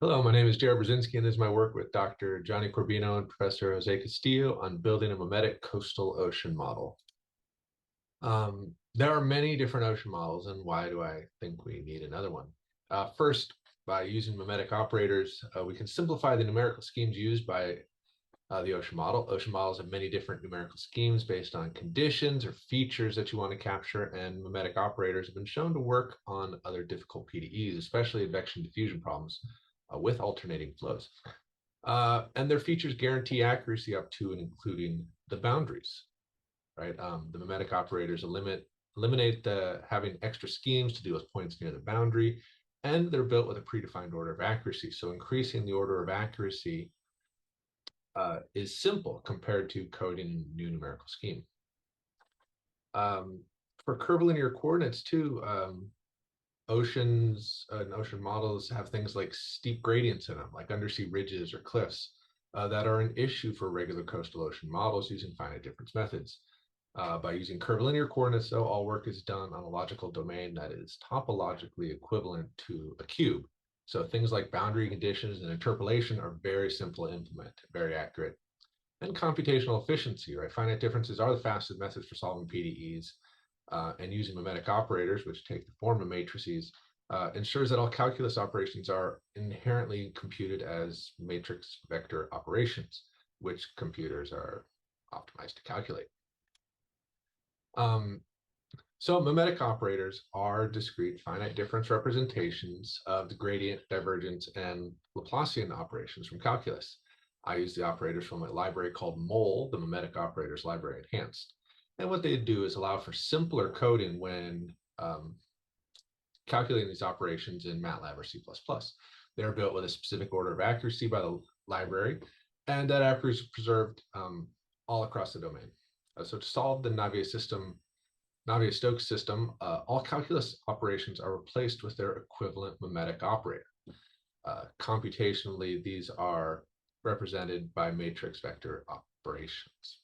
Hello, my name is Jared Brzenski, and this is my work with Dr. Johnny Corbino and Professor Jose Castillo on building a mimetic coastal ocean model. There are many different ocean models, and why do I think we need another one? First, by using mimetic operators, we can simplify the numerical schemes used by the ocean model. Ocean models have many different numerical schemes based on conditions or features that you want to capture, and mimetic operators have been shown to work on other difficult PDEs, especially advection diffusion problems with alternating flows. And their features guarantee accuracy up to and including the boundaries, right? The mimetic operators eliminate having extra schemes to deal with points near the boundary, and they're built with a predefined order of accuracy. So increasing the order of accuracy is simple compared to coding a new numerical scheme. For curvilinear coordinates too, oceans and ocean models have things like steep gradients in them, like undersea ridges or cliffs, that are an issue for regular coastal ocean models using finite difference methods. By using curvilinear coordinates, though, all work is done on a logical domain that is topologically equivalent to a cube. So things like boundary conditions and interpolation are very simple to implement, very accurate. And computational efficiency, right? Finite differences are the fastest methods for solving PDEs, and using mimetic operators, which take the form of matrices, ensures that all calculus operations are inherently computed as matrix vector operations, which computers are optimized to calculate. So mimetic operators are discrete finite difference representations of the gradient, divergence, and Laplacian operations from calculus. I use the operators from a library called MOL, the Mimetic Operators Library Enhanced. And what they do is allow for simpler coding when calculating these operations in MATLAB or C++. They're built with a specific order of accuracy by the library, and that accuracy is preserved all across the domain. So to solve the Navier-Stokes system, all calculus operations are replaced with their equivalent mimetic operator. Computationally, these are represented by matrix vector operations.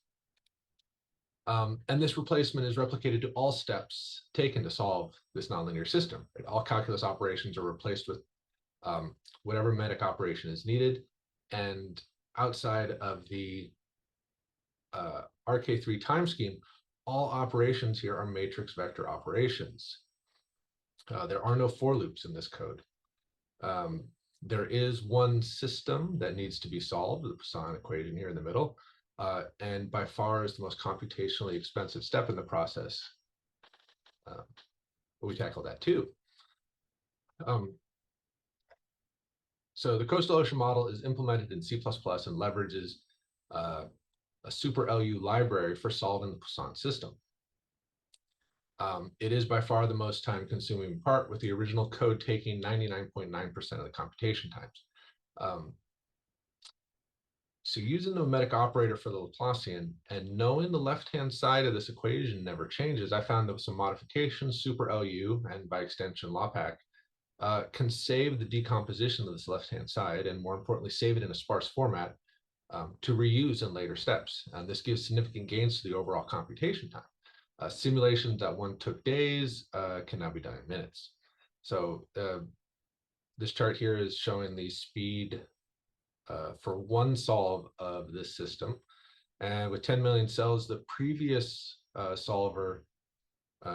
And this replacement is replicated to all steps taken to solve this nonlinear system. Right? All calculus operations are replaced with whatever mimetic operation is needed. And outside of the RK3 time scheme, all operations here are matrix vector operations. There are no for loops in this code. There is one system that needs to be solved, the Poisson equation here in the middle, and by far is the most computationally expensive step in the process. But we tackle that too. So the coastal ocean model is implemented in C++ and leverages a super LU library for solving the Poisson system. It is by far the most time-consuming part, with the original code taking 99.9% of the computation times. So using the mimetic operator for the Laplacian and knowing the left-hand side of this equation never changes, I found that with some modifications, super LU, and by extension LAPACK, can save the decomposition of this left-hand side, and more importantly, save it in a sparse format to reuse in later steps. And this gives significant gains to the overall computation time. Simulations that one took days can now be done in minutes. So this chart here is showing the speed for one solve of this system. And with 10 million cells, the previous solver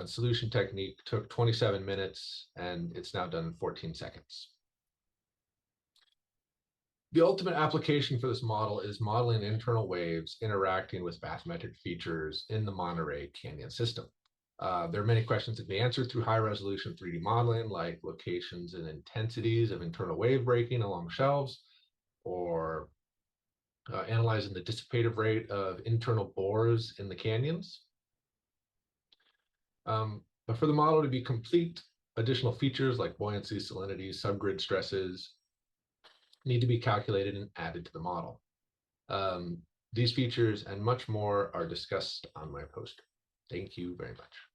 solution technique took 27 minutes, and it's now done in 14 seconds. The ultimate application for this model is modeling internal waves interacting with bathymetric features in the Monterey Canyon system. There are many questions that can be answered through high-resolution 3D modeling, like locations and intensities of internal wave breaking along shelves, or analyzing the dissipative rate of internal bores in the canyons. But for the model to be complete, additional features like buoyancy, salinity, subgrid stresses need to be calculated and added to the model. These features and much more are discussed on my poster. Thank you very much.